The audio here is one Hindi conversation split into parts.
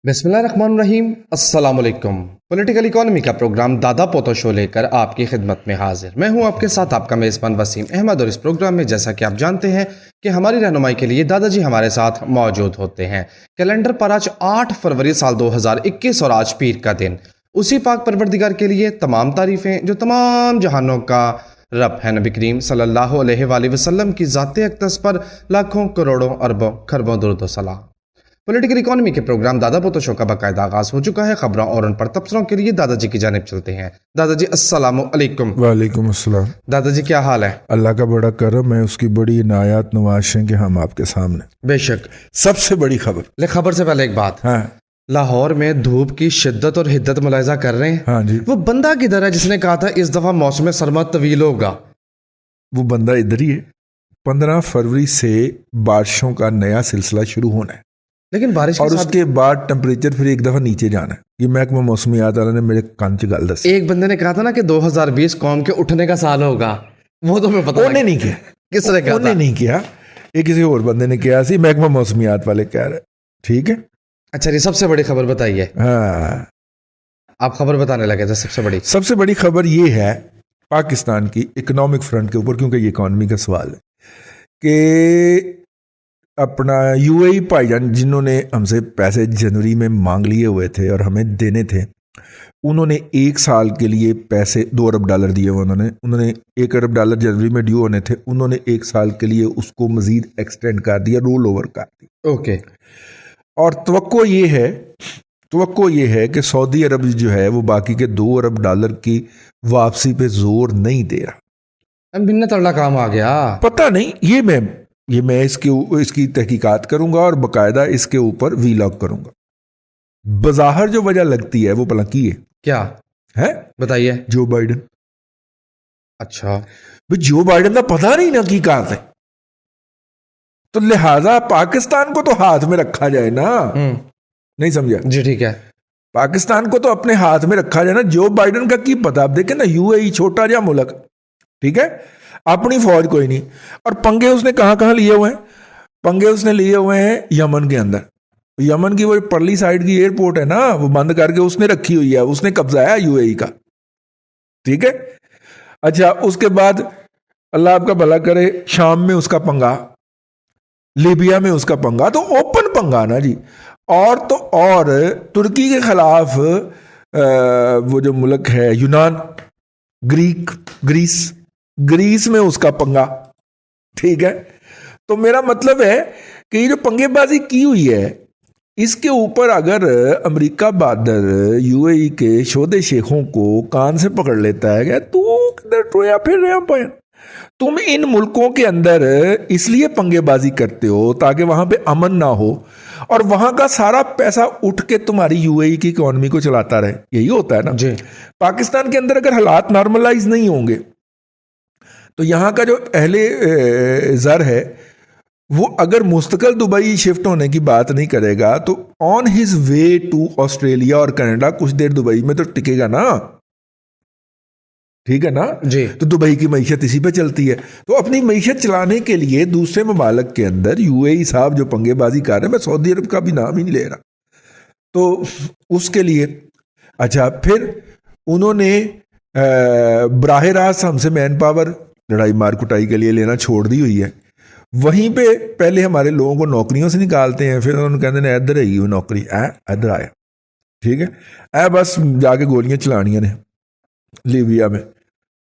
बिस्मिल्लाहिर्रहमानिर्रहीम। अस्सलाम वालेकुम। पॉलिटिकल इकोनॉमी का प्रोग्राम दादा पोतो शो लेकर आपकी खिदमत में हाजिर। मैं हूं आपके साथ आपका मेज़बान वसीम अहमद, और इस प्रोग्राम में जैसा कि आप जानते हैं कि हमारी रहनुमाई के लिए दादाजी हमारे साथ मौजूद होते हैं। कैलेंडर पर आज 8 फरवरी साल 2021 और आज पीर का दिन। उसी पाक परवरदिगार के लिए तमाम तारीफ़ें जो तमाम जहानों का रब है। नबी करीम सल्लल्लाहु अलैहि वसल्लम की ज़ात अक़दस पर लाखों करोड़ों अरबों खरबों दुरूद व सलाम। पॉलिटिकल इकोनॉमी के प्रोग्राम दादा पोतो शो का बाकायदा आगाज हो चुका है। खबरों और उन पर तबसरों के लिए दादाजी की जानिब चलते हैं। दादाजी अस्सलाम वालेकुम। वालेकुम अस्सलाम। दादाजी क्या हाल है? अल्लाह का बड़ा करम है, उसकी बड़ी इनायत नवाज़ें कि हम आपके सामने। बेशक। सबसे बड़ी खबर, ले खबर से पहले एक बात। हाँ, लाहौर में धूप की शिद्दत और हिद्दत मुलाहिजा कर रहे हैं। हाँ जी। वो बंदा किधर है जिसने कहा था इस दफा मौसम सरमा तवील होगा? वो बंदा इधर ही है। 15 फरवरी से बारिशों का नया सिलसिला शुरू होना है, लेकिन बारिश और उसके बाद टेम्परेचर फिर एक दफा नीचे जाना है। ये महकमा मौसमियात वाला ने मेरे कान च गल दसी। एक बंदे ने कहा था ना कि 2020 कौम के उठने का साल होगा। वो तो मैं पता उन्हें नहीं किया। किसने कहा? उन्हें नहीं किया, ये किसी और बंदे ने किया सी। महकमा मौसमियात वाले कह रहे, ठीक है। अच्छा, ये सबसे बड़ी खबर बताइए। हाँ, आप खबर बताने लगे थे। सबसे बड़ी खबर ये है पाकिस्तान की इकोनॉमिक फ्रंट के ऊपर, क्योंकि ये इकोनॉमी का सवाल है कि अपना यूएई भाईजान जिन्होंने हमसे पैसे जनवरी में मांग लिए हुए थे और हमें देने थे, उन्होंने 1 साल के लिए पैसे $2 अरब दिए हुए। उन्होंने $1 अरब जनवरी में ड्यू होने थे, उन्होंने 1 साल के लिए उसको मजीद एक्सटेंड कर दिया, रोल ओवर कर दिया। ओके। और तवक्को ये है कि सऊदी अरब जो है वो बाकी के $2 अरब की वापसी पे जोर नहीं दे रहा। भिन्न तगड़ा काम आ गया। पता नहीं, ये मैं इसकी तहकीकात करूंगा और बकायदा इसके ऊपर वीलॉग करूंगा। बज़ाहिर जो वजह लगती है वो भला की है? क्या है बताइए। जो बाइडन। अच्छा भाई, जो बाइडन का पता नहीं ना की कहा है, तो लिहाजा पाकिस्तान को तो हाथ में रखा जाए ना। नहीं समझा जी? ठीक है, पाकिस्तान को तो अपने हाथ में रखा जाए ना। जो बाइडन का की पता। आप देखें ना, यूएई छोटा जा मुल्क, ठीक है, अपनी फौज कोई नहीं, और पंगे उसने कहां लिए हुए हैं? पंगे उसने लिए हुए हैं यमन के अंदर। यमन की वो परली साइड की एयरपोर्ट है ना, वो बंद करके उसने रखी हुई है, उसने कब्जा है यूएई का, ठीक है। अच्छा, उसके बाद अल्लाह आपका भला करे, शाम में उसका पंगा, लीबिया में उसका पंगा, तो ओपन पंगा ना जी। और तो और तुर्की के खिलाफ वो जो मुल्क है यूनान, ग्रीस में उसका पंगा, ठीक है। तो मेरा मतलब है कि ये जो पंगेबाजी की हुई है, इसके ऊपर अगर अमेरिका बहादुर यूएई के शोधे शेखों को कान से पकड़ लेता है कि तू किधर टोया फिर रहा पाया, तुम इन मुल्कों के अंदर इसलिए पंगेबाजी करते हो ताकि वहां पे अमन ना हो और वहां का सारा पैसा उठ के तुम्हारी यूएई की इकोनॉमी को चलाता रहे। यही होता है ना जी। पाकिस्तान के अंदर अगर हालात नॉर्मलाइज नहीं होंगे तो यहाँ का जो अहले ज़र है वो अगर मुस्तकिल दुबई शिफ्ट होने की बात नहीं करेगा तो on his way to Australia और कनाडा कुछ देर दुबई में तो टिकेगा ना, ठीक है ना जी। तो दुबई की मईशत इसी पे चलती है। तो अपनी मईशत चलाने के लिए दूसरे ममालिक के अंदर यूएई साहब जो पंगेबाजी कर रहे हैं, मैं सऊदी अरब का भी नाम ही नहीं ले रहा, तो उसके लिए अच्छा फिर उन्होंने बराह रास्त हमसे मैन पावर लड़ाई मार कुटाई के लिए लेना छोड़ दी हुई है। वहीं पे पहले हमारे लोगों को नौकरियों से निकालते हैं, फिर उन्होंने कहते हैं इधर आई नौकरी, इधर आया, ठीक है, बस जाके गोलियां चलानियां ने लीबिया में।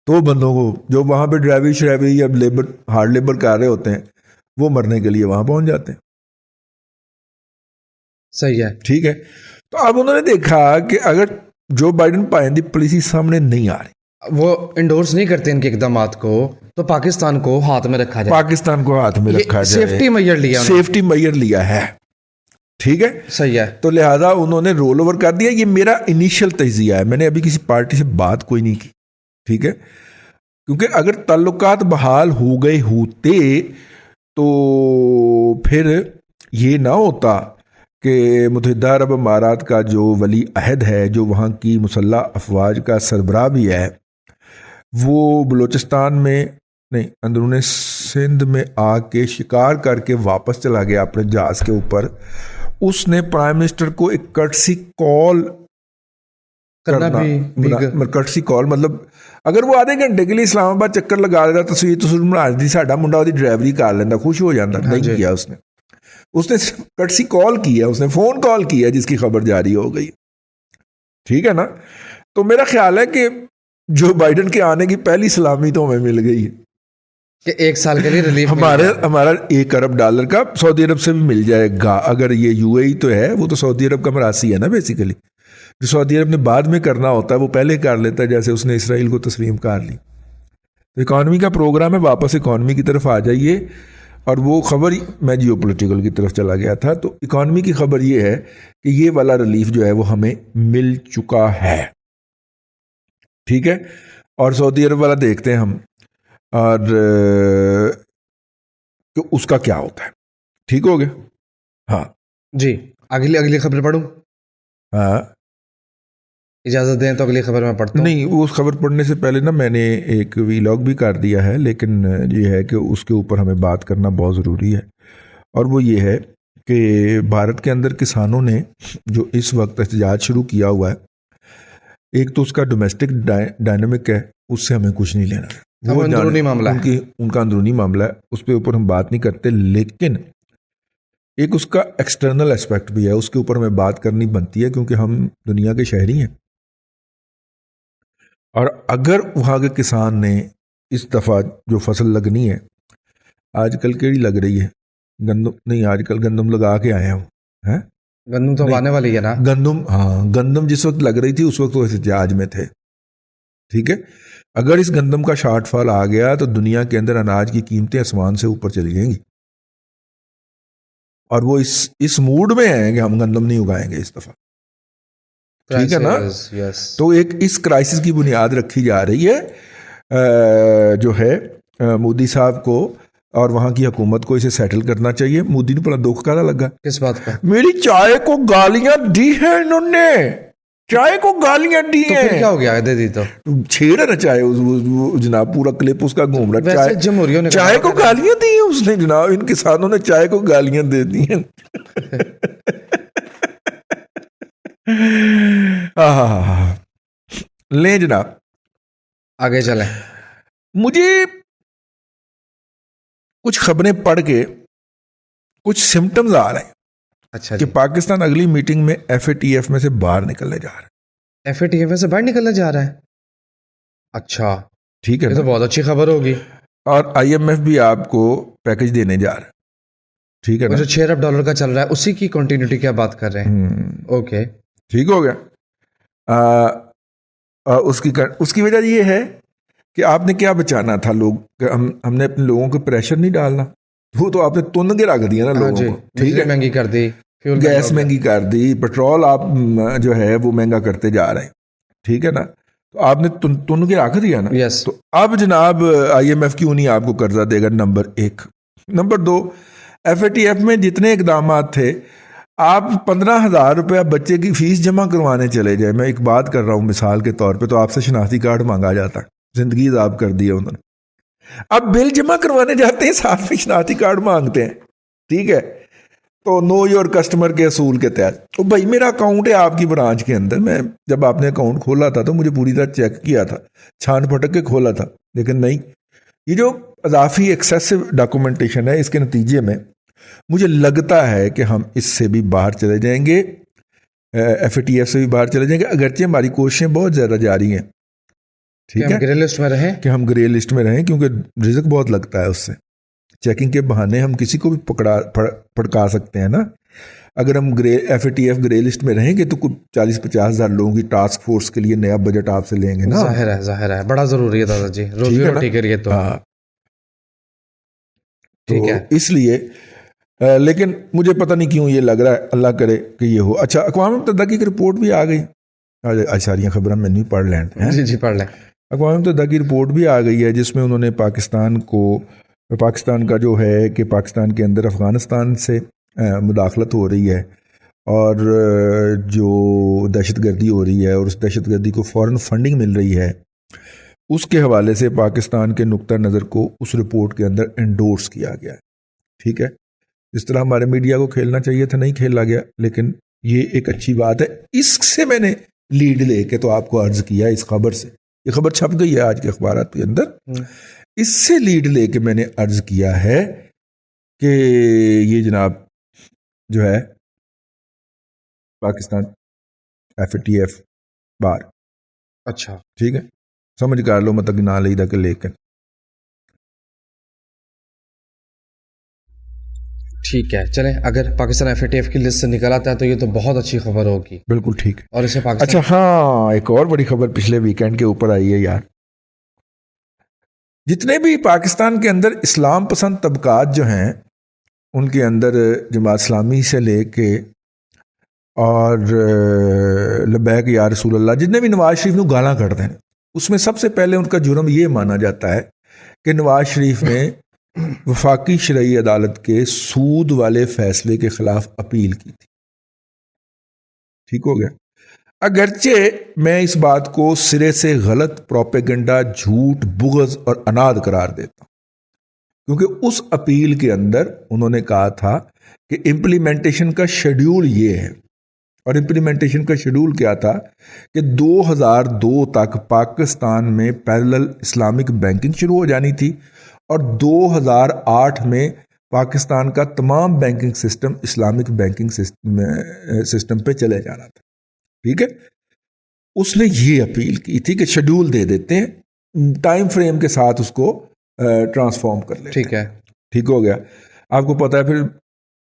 तो बंदों को जो वहां पे ड्राइवरी या लेबर हार्ड लेबर कर रहे होते हैं वो मरने के लिए वहां पहुंच जाते हैं। सही है, ठीक है। तो अब उन्होंने देखा कि अगर जो बाइडन पाइंदी पॉलिसी सामने नहीं आ रही, वो इंडोर्स नहीं करते इनके इकदामात को, तो पाकिस्तान को हाथ में रखा जाए। सेफ्टी मेजर लिया है, ठीक है, सही है। तो लिहाजा उन्होंने रोल ओवर कर दिया। ये मेरा इनिशियल तजिया है, मैंने अभी किसी पार्टी से बात कोई नहीं की, ठीक है, क्योंकि अगर ताल्लुकात बहाल हो गए होते तो फिर ये ना होता कि मुत्तहिदा अरब अमारात का जो वली अहद है, जो वहाँ की मुसल्लह अफवाज का सरबराह भी है, वो बलूचिस्तान में नहीं, अंदरूनी सिंध में आके शिकार करके वापस चला गया अपने जहाज़ के ऊपर, उसने प्राइम मिनिस्टर को एक कर्टसी कॉल करना भी कर्टसी कॉल मतलब अगर वो आधे घंटे के लिए इस्लामाबाद चक्कर लगा लेता तस्वीर बना दी साडा मुंडा ਉਹਦੀ ड्राइवरी कर लेंदा खुश हो जाता नहीं किया उसने कर्टसी कॉल की है, उसने फोन कॉल की है जिसकी खबर जारी हो गई। ठीक है ना। तो मेरा ख्याल है कि जो बाइडन के आने की पहली सलामी तो हमें मिल गई है कि 1 साल के लिए रिलीफ हमारा $1 अरब का सऊदी अरब से भी मिल जाएगा। अगर ये यूएई तो है, वो तो सऊदी अरब का मरासी है ना बेसिकली। जो सऊदी अरब ने बाद में करना होता है वो पहले कर लेता है, जैसे उसने इसराइल को तस्लीम कर ली। तो इकॉनमी का प्रोग्राम है, वापस इकॉनमी की तरफ आ जाइए। और वो खबर मैं जियो पोलिटिकल की तरफ चला गया था। तो इकॉनमी की खबर ये है कि ये वाला रिलीफ जो है वो हमें मिल चुका है। ठीक है। और सऊदी अरब वाला देखते हैं हम और तो उसका क्या होता है। ठीक हो गया। हाँ जी, अगली खबर पढ़ूं? हाँ इजाजत दें तो अगली खबर में पढ़ता हूं। नहीं, वो उस खबर पढ़ने से पहले ना मैंने एक वीलॉग भी कर दिया है, लेकिन ये है कि उसके ऊपर हमें बात करना बहुत ज़रूरी है। और वो ये है कि भारत के अंदर किसानों ने जो इस वक्त एहतजाज शुरू किया हुआ है, एक तो उसका डोमेस्टिक डायनामिक है, उससे हमें कुछ नहीं लेना। वो अंदरूनी मामला है, उनका अंदरूनी मामला है, उस पर ऊपर हम बात नहीं करते। लेकिन एक उसका एक्सटर्नल एस्पेक्ट भी है, उसके ऊपर हमें बात करनी बनती है क्योंकि हम दुनिया के शहरी हैं। और अगर वहाँ के किसान ने इस दफ़ा जो फसल लगनी है, आजकल केड़ी लग रही है, गंदम नहीं, आजकल गंदम लगा के आए हम हैं। गंदम तो आने वाली है ना। गंदम, हाँ, गंदम जिस वक्त लग रही थी उस वक्त वो एहतजाज में थे। ठीक है। अगर इस गंदम का शॉर्टफॉल आ गया तो दुनिया के अंदर अनाज की कीमतें आसमान से ऊपर चली जाएंगी। और वो इस मूड में है कि हम गंदम नहीं उगाएंगे इस दफ़ा। ठीक है ना। yes. तो एक इस क्राइसिस की बुनियाद रखी जा रही है जो है मोदी साहब को और वहां की हुकूमत को इसे सेटल करना चाहिए। मोदी ने बड़ा दुख काला लगा। किस बात का? मेरी चाय को गालियां दी है इन्होंने, चाय को गालियां दी तो हैं। फिर क्या हो गया? दे दी तो छेड़ रहा चाय जनाब, पूरा क्लिप उसका घूम रहा। वैसे जमहूरियों ने चाय को गालियां दी है उसने जनाब, इन किसानों ने चाय को गालियां दे दी हैं। ले जनाब आगे चलें। मुझे कुछ खबरें पढ़ के कुछ सिम्टम्स आ रहे हैं अच्छा कि पाकिस्तान अगली मीटिंग में FATF में से बाहर निकलने जा रहा है। FATF में से बाहर निकलने जा रहा है? अच्छा, ठीक है, ये तो बहुत अच्छी खबर होगी। और IMF भी आपको पैकेज देने जा रहा है। ठीक है ना। जो $6 अरब का चल रहा है उसी की कंटिन्यूटी की बात कर रहे हैं। ओके, ठीक हो गया। उसकी वजह ये है कि आपने क्या बचाना था, लोग हमने अपने लोगों को प्रेशर नहीं डालना, वो तो आपने तुन के रख दिया ना लोगों को। ठीक है, महंगी कर दी, गैस महंगी कर दी, पेट्रोल आप जो है वो महंगा करते जा रहे हैं। ठीक है ना। तो आपने तुन के रख दिया ना। यस। तो अब जनाब IMF क्यों नहीं आपको कर्जा देगा? नंबर 1। नंबर 2, FATF में जितने इकदाम थे, आप 15,000 रुपया बच्चे की फीस जमा करवाने चले जाए, मैं एक बात कर रहा हूँ मिसाल के तौर पे, तो आपसे शनाख्ती कार्ड मांगा जाता है, जिंदगी ज़ाब कर दी है उन्होंने। अब बिल जमा करवाने जाते हैं, साथ में शनाख्ती कार्ड मांगते हैं। ठीक है। तो नो योर कस्टमर के असूल के तहत, तो भाई मेरा अकाउंट है आपकी ब्रांच के अंदर, मैं जब आपने अकाउंट खोला था तो मुझे पूरी तरह चेक किया था, छान फटक के खोला था, लेकिन नहीं, ये जो अजाफी एक्सेसिव डॉक्यूमेंटेशन है, इसके नतीजे में मुझे लगता है कि हम इससे भी बाहर चले जाएंगे, FATF से भी बाहर चले जाएंगे, अगरचे हमारी कोशिशें बहुत ज़्यादा जारी हैं। ठीक है, ग्रे लिस्ट में रहें, कि हम ग्रे लिस्ट में रहें, क्योंकि रिस्क बहुत लगता है उससे। चेकिंग के बहाने हम किसी को भी पकड़ा सकते हैं ना। अगर हम FATF ग्रे लिस्ट में रहेंगे तो कुछ 40-50 हज़ार लोगों की टास्क फोर्स के लिए नया बजट आपसे लेंगे ना। जाहिर है, बड़ा ज़रूरी है दादाजी, रोजी रोटी के लिए। तो हाँ, ठीक है, इसलिए लेकिन मुझे पता नहीं क्यों ये लग रहा है, अल्लाह करे कि ये हो। अच्छा, अक़वाम मुत्तहिदा की रिपोर्ट भी आ गई, आज सारियाँ खबरें मैंने भी पढ़ लें। जी पढ़ लें। अक़वाम मुत्तहिदा की रिपोर्ट भी आ गई है जिसमें उन्होंने पाकिस्तान का जो है कि पाकिस्तान के अंदर अफ़गानिस्तान से मुदाखलत हो रही है और जो दहशतगर्दी हो रही है और उस दहशतगर्दी को फ़ौरन फंडिंग मिल रही है, उसके हवाले से पाकिस्तान के नुक्ता नज़र को उस रिपोर्ट के अंदर एंडोर्स किया गया है। ठीक है, जिस तरह हमारे मीडिया को खेलना चाहिए था नहीं खेला गया, लेकिन ये एक अच्छी बात है। इससे मैंने लीड लेके तो आपको अर्ज किया इस खबर से, ये खबर छप गई है आज के अखबारात के अंदर, इससे लीड लेके मैंने अर्ज किया है कि ये जनाब जो है पाकिस्तान FATF बार, अच्छा ठीक है, समझ कर लो मतलब कि ना लीदा के लेकिन ठीक है। चलें, अगर पाकिस्तान FATF की लिस्ट से निकल आता है तो ये तो बहुत अच्छी खबर होगी। बिल्कुल ठीक है। और इसे पाकिस्तान अच्छा हाँ, एक और बड़ी खबर पिछले वीकेंड के ऊपर आई है यार। जितने भी पाकिस्तान के अंदर इस्लाम पसंद तबकात जो हैं, उनके अंदर जमात इस्लामी से लेके और लबैक या रसूल अल्लाह, जितने भी नवाज शरीफ को गालां कढ़ते हैं, उसमें सबसे पहले उनका जुर्म ये माना जाता है कि नवाज शरीफ ने वफाकी शरई अदालत के सूद वाले फैसले के खिलाफ अपील की थी। ठीक हो गया। अगरचे मैं इस बात को सिरे से गलत प्रोपेगेंडा, झूठ, बुग़्ज़ और अनाद करार देता हूं, क्योंकि उस अपील के अंदर उन्होंने कहा था कि इम्प्लीमेंटेशन का शेड्यूल ये है, और इम्प्लीमेंटेशन का शेड्यूल क्या था कि 2002 तक पाकिस्तान में पैरेलल इस्लामिक बैंकिंग शुरू हो जानी थी, और 2008 में पाकिस्तान का तमाम banking system Islamic banking system पे चले जाना था। ठीक है, उसने ये अपील की थी कि शेड्यूल दे देते हैं, टाइम फ्रेम के साथ उसको ट्रांसफॉर्म कर लेते ठीक है। ठीक हो गया। आपको पता है फिर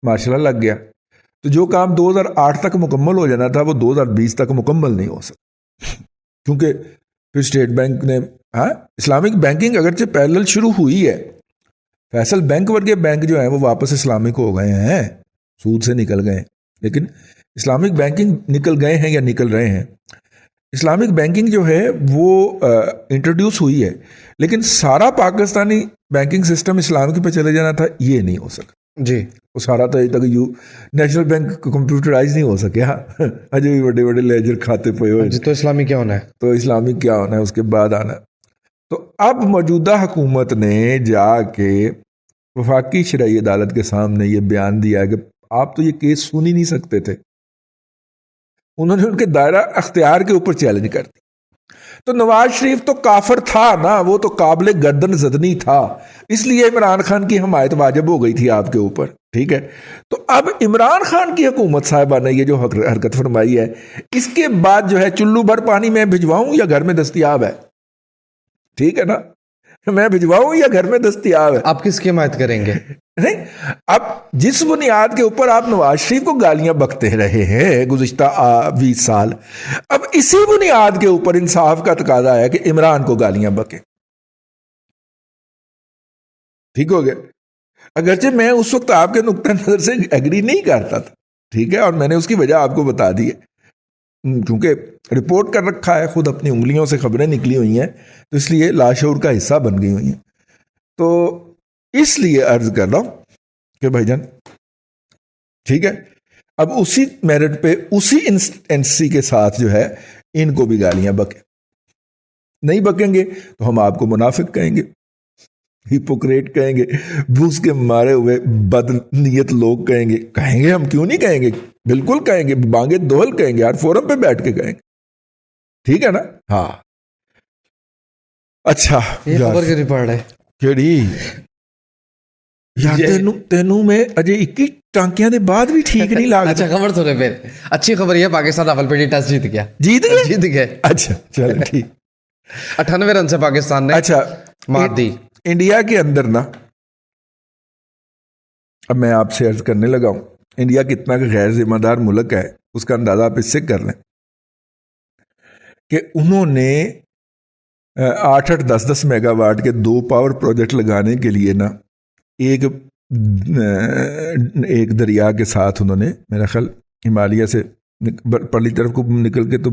माशाल्लाह लग गया, तो जो काम 2008 तक मुकम्मल हो जाना था वो 2020 तक मुकम्मल नहीं हो सका, क्योंकि फिर स्टेट बैंक ने इस्लामिक बैंकिंग अगरचे पैरेलल शुरू हुई है, फैसल बैंक वर्गे बैंक जो है वो वापस इस्लामिक हो गए हैं, सूद से निकल गए, लेकिन इस्लामिक बैंकिंग निकल गए हैं या निकल रहे हैं। इस्लामिक बैंकिंग जो है वो इंट्रोड्यूस हुई है, लेकिन सारा पाकिस्तानी बैंकिंग सिस्टम इस्लामिक पे चले जाना था, ये नहीं हो सका जी। वो सारा तो अभी तक नेशनल बैंक कंप्यूटराइज नहीं हो सके। हाँ अजय भी बड़े बड़े लेजर खाते पे हुए, जी, तो इस्लामिक क्या होना है? तो इस्लामिक क्या होना है उसके बाद आना। तो अब मौजूदा हुकूमत ने जाके वफाकी शरई अदालत के सामने ये बयान दिया कि आप तो ये केस सुन ही नहीं सकते थे। उन्होंने उनके दायरा अख्तियार के ऊपर चैलेंज कर दी। तो नवाज शरीफ तो काफिर था ना, वो तो काबिल गर्दन जदनी था, इसलिए इमरान खान की हमायत वाजिब हो गई थी आपके ऊपर। ठीक है, तो अब इमरान खान की हुकूमत साहिबा ने ये जो हरकत फरमाई है, इसके बाद जो है चुल्लू भर पानी मैं भिजवाऊं या घर में दस्तयाब है? ठीक है ना, मैं भिजवाऊं या घर में दस्तयाब है? आप किसकी हिमायत करेंगे? नहीं, अब जिस बुनियाद के ऊपर आप नवाज शरीफ को गालियां बकते रहे हैं गुज़िश्ता 20 साल, अब इसी बुनियाद के ऊपर इंसाफ का तकाजा है कि इमरान को गालियां बके। ठीक हो गया। अगरचे मैं उस वक्त आपके नुक्ता नजर से एग्री नहीं करता था, ठीक है, और मैंने उसकी वजह आपको बता दी है, क्योंकि रिपोर्ट कर रखा है, खुद अपनी उंगलियों से खबरें निकली हुई हैं, तो इसलिए लाशऊर का हिस्सा बन गई हुई हैं। तो इसलिए अर्ज कर रहा हूं कि भाईजान ठीक है, अब उसी मेरिट पे उसी इंस्टेंसी के साथ जो है इनको भी गालियां बके। नहीं बकेंगे तो हम आपको मुनाफिक कहेंगे, हिपोक्रेट कहेंगे, भूस के मारे हुए बदनीयत लोग कहेंगे। कहेंगे, हम क्यों नहीं कहेंगे, बिल्कुल कहेंगे, बांगे दोहल कहेंगे यार, फोरम पे बैठ के कहेंगे। ठीक है ना? हाँ अच्छा, ये खबर क्यों नहीं पढ़ रहे? केड़ी यार तेनू मैं अजय 21 टांकियां दे बाद भी ठीक नहीं लग। अच्छा खबर सुने फिर, अच्छी खबर ये, पाकिस्तान रावलपिंडी टेस्ट जीत गया। जीत गए। अच्छा चलो ठीक। 98 रन से पाकिस्तान ने अच्छा मार दी। इंडिया के अंदर ना, अब मैं आपसे अर्ज करने लगा हूं, इंडिया कितना गैर जिम्मेदार मुल्क है उसका अंदाजा आप इससे कर लें कि उन्होंने 8-8, 10-10 मेगावाट के 2 पावर प्रोजेक्ट लगाने के लिए ना एक दरिया के साथ उन्होंने मेरा ख्याल हिमालय से परली तरफ को निकल के तो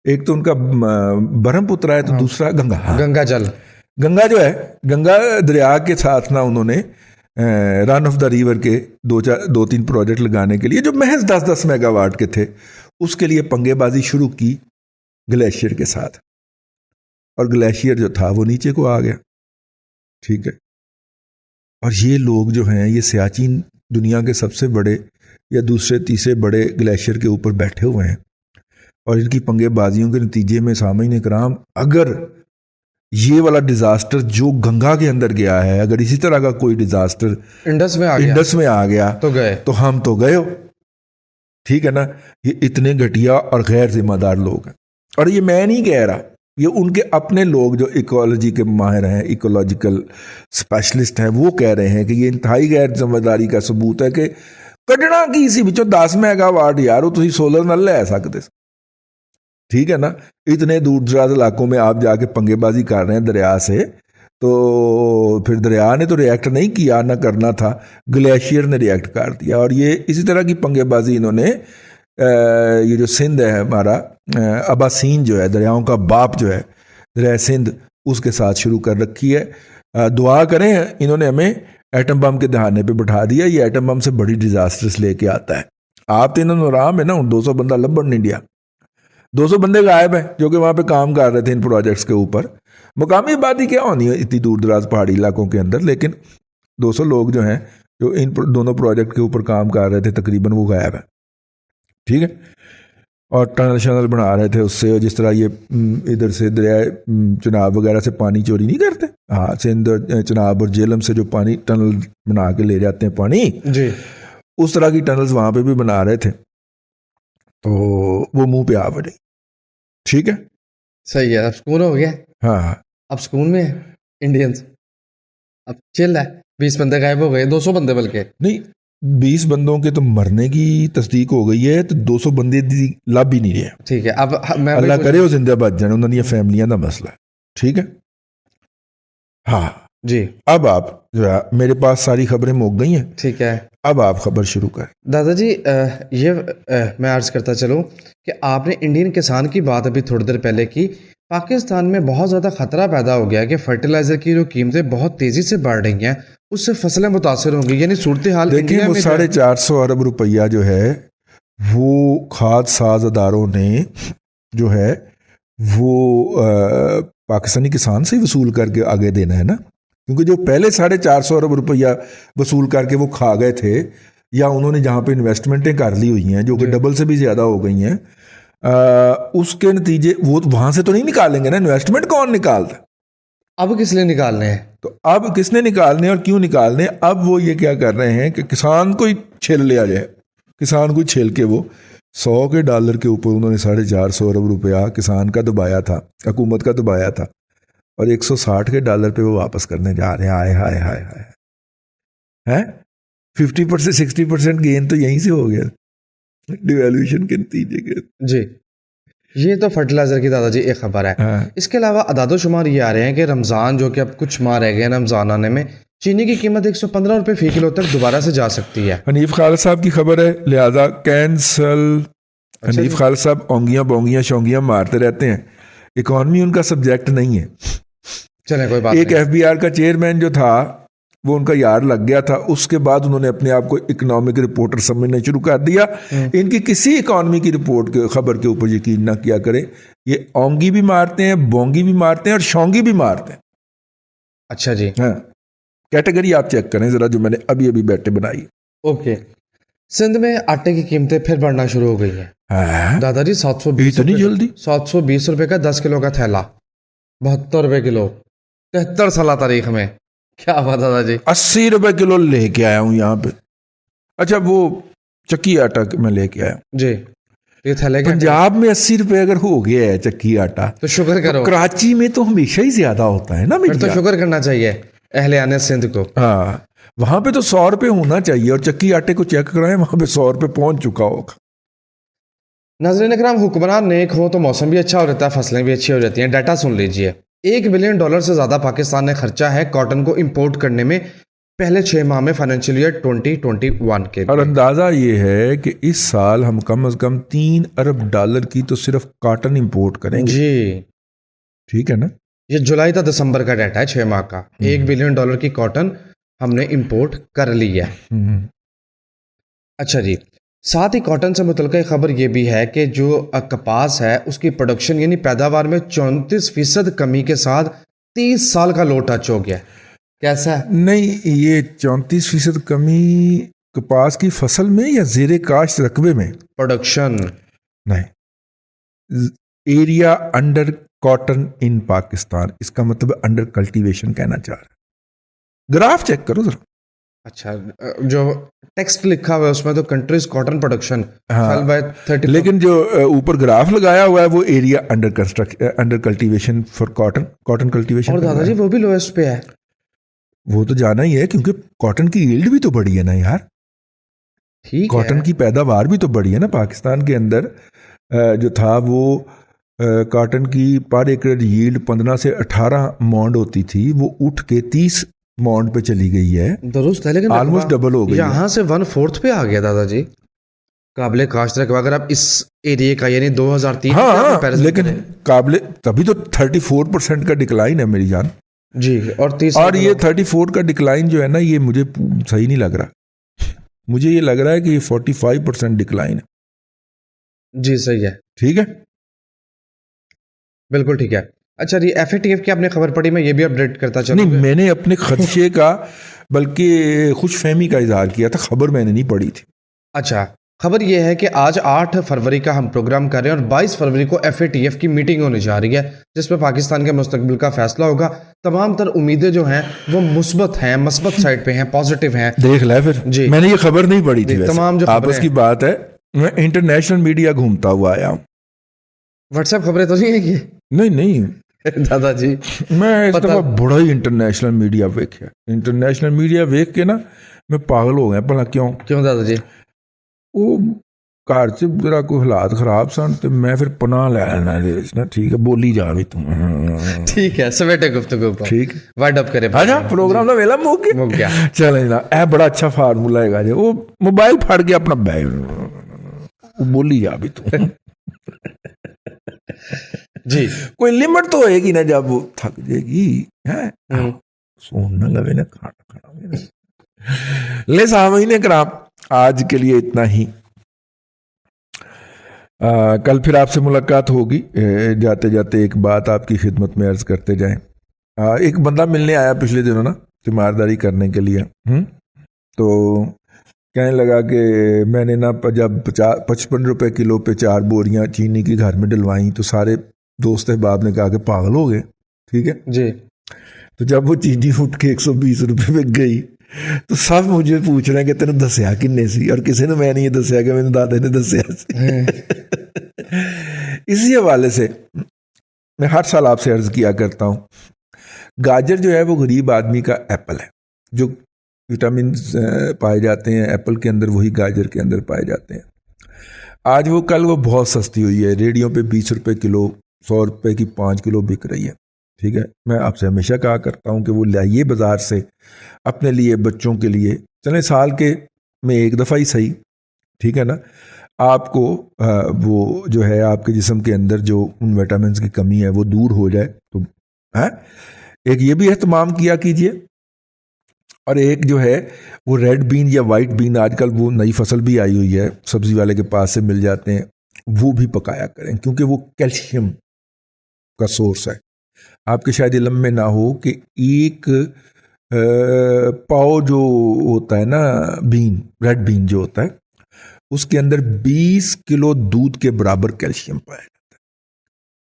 एक तो उनका ब्रह्मपुत्र है, तो दूसरा गंगा गंगा जो है, गंगा दरिया के साथ ना उन्होंने रन ऑफ द रिवर के 2-3 प्रोजेक्ट लगाने के लिए जो महज 10-10 मेगावाट के थे, उसके लिए पंगेबाजी शुरू की ग्लेशियर के साथ, और ग्लेशियर जो था वो नीचे को आ गया। ठीक है, और ये लोग जो हैं ये सियाचिन दुनिया के सबसे बड़े या दूसरे तीसरे बड़े ग्लेशियर के ऊपर बैठे हुए हैं, और इनकी पंगेबाजियों के नतीजे में सामीन कराम, अगर ये वाला डिजास्टर जो गंगा के अंदर गया है, अगर इसी तरह का कोई डिजास्टर इंडस में आ गया तो हम तो गए हो। ठीक है ना। ये इतने घटिया और गैर जिम्मेदार लोग हैं, और ये मैं नहीं कह रहा, ये उनके अपने लोग जो इकोलॉजी के माहिर हैं, इकोलॉजिकल स्पेशलिस्ट हैं, वो कह रहे हैं कि ये इंतहाई गैर जिम्मेदारी का सबूत है कि कढ़ना की इसी बिचों 10 मेगावाट यार तुम सोलर नल लै सकते। ठीक है ना। इतने दूर दराज इलाकों में आप जाके पंगेबाजी कर रहे हैं दरिया से, तो फिर दरिया ने तो रिएक्ट नहीं किया, ना करना था, ग्लेशियर ने रिएक्ट कर दिया। और ये इसी तरह की पंगेबाजी इन्होंने ये जो सिंध है हमारा, अबासीन जो है, दरियाओं का बाप जो है दरिया सिंध, उसके साथ शुरू कर रखी है। दुआ करें, इन्होंने हमें एटम बम के दहाने पे बिठा दिया। ये एटम बम से बड़ी डिजास्टर्स लेके आता है। आप तो इन्होंने आराम है ना, 200 बंदा लब्बन इंडिया, 200 बंदे गायब हैं जो कि वहाँ पे काम कर रहे थे इन प्रोजेक्ट्स के ऊपर। मुकामी आबादी क्या होनी है इतनी दूर दराज पहाड़ी इलाकों के अंदर, लेकिन 200 लोग जो हैं जो इन दोनों प्रोजेक्ट के ऊपर काम कर रहे थे तकरीबन वो गायब है। ठीक है। और टनल शनल बना रहे थे उससे, जिस तरह ये इधर से दरिया चनाब वगैरह से पानी चोरी नहीं करते, हाँ, सिंध चनाब और जेलम से जो पानी टनल बना के ले जाते हैं पानी जी, उस तरह की टनल्स वहाँ पे भी बना रहे थे, तो वो मुंह पे आ पड़ी। ठीक है, सही है। अब सुकून हो गया। हाँ, अब सुकून में है इंडियंस, अब चिल है। 20 बंदे गायब हो गए, 200 बंदे बल्कि नहीं, 20 बंदों के तो मरने की तस्दीक हो गई है, तो 200 बंदे लाभ भी नहीं रहे। ठीक है। अब मैं अल्लाह करे वो जिंदा बच जाने, उन्होंने फैमिलियां का मसला है। ठीक है, हाँ जी। अब आप जो है, मेरे पास सारी खबरें मुक गई हैं। ठीक है, अब आप खबर शुरू करें। दादाजी, मैं अर्ज करता चलूँ कि आपने इंडियन किसान की बात अभी थोड़ी देर पहले की। पाकिस्तान में बहुत ज़्यादा खतरा पैदा हो गया है कि फर्टिलाइजर की जो कीमतें बहुत तेज़ी से बढ़ रही हैं, उससे फसलें मुतासर होंगी। यानी सूरत हाल देखिए, वो 450 अरब रुपया जो है वो खाद साज अदारों ने जो है वो पाकिस्तानी किसान से वसूल करके आगे देना है ना, क्योंकि जो पहले 450 अरब रुपया वसूल करके वो खा गए थे, या उन्होंने जहाँ पे इन्वेस्टमेंटें कर ली हुई हैं जो कि डबल से भी ज़्यादा हो गई हैं, उसके नतीजे वो वहाँ से तो नहीं निकालेंगे ना। इन्वेस्टमेंट कौन निकालता? अब किस लिए निकालने हैं? तो अब किसने निकालने और क्यों निकालने? अब वो ये क्या कर रहे हैं कि किसान को ही छील लिया जाए, किसान को छील के वो $100 के ऊपर उन्होंने 450 अरब रुपया किसान का दबाया था, हुकूमत का दबाया था, और $160 पे वो वापस करने जा रहे हैं। आए हाय हाय हाय है 50% 60% गेन तो यहीं से हो गया डिवैल्यूएशन के नतीजे के। जी, ये तो फर्टिलाइजर की दादाजी एक खबर है। हाँ। इसके अलावा अदादो शुमार ये आ रहे हैं कि रमज़ान जो कि अब कुछ माह रह गए रमज़ान आने में, चीनी की कीमत 115 रुपये फी किलो तक दोबारा से जा सकती है। हनीफ खालिद साहब की खबर है, लिहाजा कैंसल। हनीफ खालिद साहब ओंगियां बोंगियां शोंगियां मारते रहते हैं, इकॉनमी उनका सब्जेक्ट नहीं है। चले कोई बात एक FBI का चेयरमैन जो था वो उनका यार लग गया था, उसके बाद उन्होंने अपने आप को इकोनॉमिक रिपोर्टर समझना शुरू कर दिया। इनकी किसी इकोनॉमी की रिपोर्ट के खबर के ऊपर यकीन ना किया करें। ये ओंगी भी मारते हैं, बोंगी भी मारते हैं और शोंगी भी मारते हैं। अच्छा जी, हाँ, कैटेगरी आप चेक करें जरा जो मैंने अभी अभी बैठे बनाई। ओके। सिंध में आटे की कीमतें फिर बढ़ना शुरू हो गई है। हाँ? दादाजी 720 इतनी जल्दी? 720 रुपए का 10 किलो का थैला, 72 रुपए किलो 73 साल तारीख में। क्या बात दादाजी, 80 रुपए किलो लेके आया हूँ यहाँ पे। अच्छा, वो चक्की आटा मैं लेके आया जी। ये थैले पंजाब में 80 रुपए अगर हो गया है चक्की आटा तो शुक्र करो। तो कराची में तो हमेशा ही ज्यादा होता है ना, फिर तो शुक्र करना चाहिए अहले आने सिंध को। हाँ, वहां पे तो 100 रुपए होना चाहिए, और चक्की आटे को चेक कराएं वहां पे 100 रुपए पहुंच चुका होगा। नाज़रीन इकराम, हुक्मरान नेक हो तो मौसम भी अच्छा हो जाता है, फसलें भी अच्छी हो जाती हैं। डाटा सुन लीजिए, $1 बिलियन से ज़्यादा पाकिस्तान ने खर्चा है कॉटन को इंपोर्ट करने में पहले 6 माह में फाइनेंशियल ईयर 2021 के। और अंदाज़ा ये है कि इस साल हम कम से कम $3 अरब की तो सिर्फ कॉटन इंपोर्ट करेंगे जी। ठीक है ना। ये जुलाई तक दिसंबर का डाटा है 6 माह का। $1 बिलियन की कॉटन हमने इंपोर्ट कर ली है। अच्छा जी, साथ ही कॉटन से मुतल्लिक़ खबर ये भी है कि जो कपास है उसकी प्रोडक्शन यानी पैदावार में 34% कमी के साथ 30 साल का लो टच हो गया। कैसा है? नहीं, ये 34% कमी कपास की फसल में या जेर काश्त रकबे में? प्रोडक्शन। नहीं, area under cotton in Pakistan, इसका मतलब अंडर कल्टीवेशन कहना चाह रहा है। ग्राफ चेक करो जरा। अच्छा, जो टेक्स्ट लिखा हुआ है उसमें तो कंट्रीज कॉटन प्रोडक्शन हाँ, बाय 30, लेकिन जो ऊपर ग्राफ लगाया हुआ है वो area under cultivation for cotton cultivation. और दादाजी वो भी लोएस्ट पे है। वो तो जाना ही है, क्योंकि कॉटन की यील्ड भी तो बढ़ी है ना यार, ठीक कॉटन है। की पैदावार भी तो बढ़ी है ना पाकिस्तान के अंदर। जो था वो कॉटन की पर एकड़ यील्ड 15 से 18 मौंड होती थी, वो उठ के 30 मौंड पे चली गई है, दुरुस्त है, लेकिन ऑलमोस्ट डबल हो गई है। यहाँ से 1/4 पे आ गया दादाजी काबिले काश्त रकबा, अगर आप इस एरिया का यानी 2003 का हाँ, कंपैरिजन लेकिन करें। काबिले तभी तो 34% का डिक्लाइन है मेरी जान। जी, और 30 और ये 34 का डिक्लाइन जो है ना, ये मुझे सही नहीं लग रहा। मुझे ये लग रहा है कि ये 45% डिक्लाइन है। जी सही है, ठीक है, बिल्कुल ठीक है। अच्छा, ये FATF की आपने खबर पढ़ी? मैं ये भी अपडेट करता नहीं, चलूँ। मैंने अपने खदशे का बल्कि खुशफहमी का इजहार किया था, खबर मैंने नहीं पढ़ी थी। अच्छा, खबर यह है कि आज 8 फरवरी का हम प्रोग्राम कर रहे हैं और 22 फरवरी को FATF की मीटिंग होने जा रही है, जिसमें पाकिस्तान के मुस्तकबिल का फैसला होगा। तमाम तर उम्मीदें जो हैं वो मुस्बत हैं, मस्बत साइड पे हैं, पॉजिटिव हैं। देख ले फिर, जी। मैंने ये खबर नहीं पढ़ी थी। तमाम जो आपस की बात है, मैं इंटरनेशनल मीडिया घूमता हुआ आया हूँ। व्हाट्सएप खबरें तो नहीं है ये? नहीं दादाजी मैं इस दफा बड़ा ही इंटरनेशनल मीडिया वेख्या। इंटरनेशनल मीडिया वेख के ना मैं पागल हो गया। भला क्यों दादाजी? वो घर च जरा कोई हालात खराब सन, तो मैं फिर पनाह लै लैना ਇਹਦੇ ਵਿੱਚ ना। ठीक है, बोली जा भी तू। ठीक है, सवेटे गुफ्तगू को ठीक वाइड अप करे। अच्छा, प्रोग्राम का वेला मुक गया। चल ना, यह बड़ा अच्छा फार्मूला है जी। वो मोबाइल फड़ के अपना बैग बोली जा भी तू। जी, कोई लिमिट तो होएगी ना, जब वो थक जाएगी है, सोन न लगे ना, खाना खाना। ले सामने कराम, आज के लिए इतना ही। कल फिर आपसे मुलाकात होगी। जाते जाते एक बात आपकी खिदमत में अर्ज करते जाएं। एक बंदा मिलने आया पिछले दिनों ना, तीमारदारी करने के लिए। तो कहने लगा कि मैंने ना जब 55 रुपए किलो पे 4 बोरियां चीनी की घर में डलवाई, तो सारे दोस्त अहबाब ने कहा कि पागल हो गए। ठीक है जी। तो जब वो चीनी उठ के 120 रुपए पे गई, तो सब मुझे पूछ रहे हैं कि तेने दसिया किन्ने सी, और किसी ने मैं नहीं दसिया कि मेरे दादे ने दसिया। इसी हवाले से मैं हर साल आपसे अर्ज किया करता हूँ, गाजर जो है वो गरीब आदमी का एप्पल है। जो विटामिन पाए जाते हैं एप्पल के अंदर, वही गाजर के अंदर पाए जाते हैं। आज वो कल वो बहुत सस्ती हुई है, रेडियो पे 20 रुपए किलो, 100 रुपए की 5 किलो बिक रही है। ठीक है, मैं आपसे हमेशा कहा करता हूँ कि वो लाइए बाज़ार से अपने लिए, बच्चों के लिए। चलें साल के में एक दफ़ा ही सही, ठीक है ना, आपको वो जो है आपके जिस्म के अंदर जो उन विटामिन की कमी है वो दूर हो जाए। तो है एक ये भी एहतमाम किया कीजिए। और एक जो है वो रेड बीन या वाइट बीन, आजकल वो नई फसल भी आई हुई है, सब्जी वाले के पास से मिल जाते हैं, वो भी पकाया करें, क्योंकि वो कैल्शियम का सोर्स है। आपके शायद इल्म में ना हो कि एक पाव जो होता है ना बीन, रेड बीन जो होता है, उसके अंदर 20 किलो दूध के बराबर कैल्शियम पाया जाता है।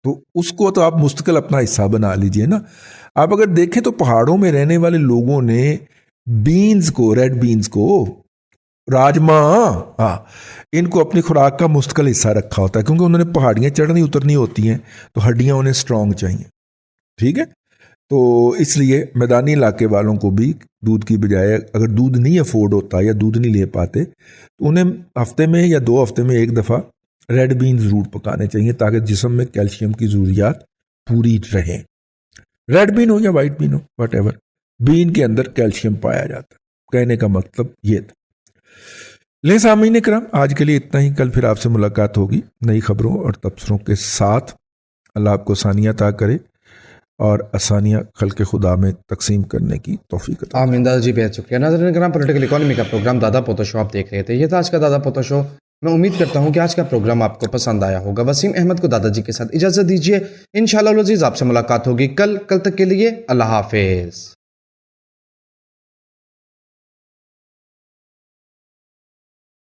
तो उसको तो आप मुस्तकिल अपना हिस्सा बना लीजिए ना। आप अगर देखें तो पहाड़ों में रहने वाले लोगों ने बीन्स को, रेड बीन्स को, राजमा, हाँ, इनको अपनी खुराक का मुस्तकिल हिस्सा रखा होता है, क्योंकि उन्होंने पहाड़ियाँ चढ़नी उतरनी होती हैं, तो हड्डियाँ उन्हें स्ट्रांग चाहिए। ठीक है, तो इसलिए मैदानी इलाके वालों को भी दूध की बजाय, अगर दूध नहीं अफोर्ड होता या दूध नहीं ले पाते, तो उन्हें हफ्ते में या 2 हफ्ते में एक दफ़ा रेड बीन ज़रूर पकाने चाहिए, ताकि जिस्म में कैल्शियम की ज़रूरियात पूरी रहे। रेड बीन हो या वाइट बीन हो, वट एवर, बीन के अंदर कैल्शियम पाया जाता है। कहने का मतलब ये था। ले सामीन करम, आज के लिए इतना ही। कल फिर आपसे मुलाकात होगी नई खबरों और तबसरों के साथ। अल्लाह आपको आसानियाँ अता करे और आसानियाँ खल्क़ खुदा में तकसीम करने की तौफीक अता। आमीन। दादाजी बेहद शुक्रिया। नाज़रीन करम, पॉलिटिकल इकोनॉमी का प्रोग्राम दादा पोता शो आप देख रहे थे। ये था आज का दादा पोता शो। मैं उम्मीद करता हूँ कि आज का प्रोग्राम आपको पसंद आया होगा। वसीम अहमद को दादाजी के साथ इजाज़त दीजिए। इंशाअल्लाह अज़ीज़ आपसे मुलाकात होगी कल तक के लिए अल्लाह हाफिज़।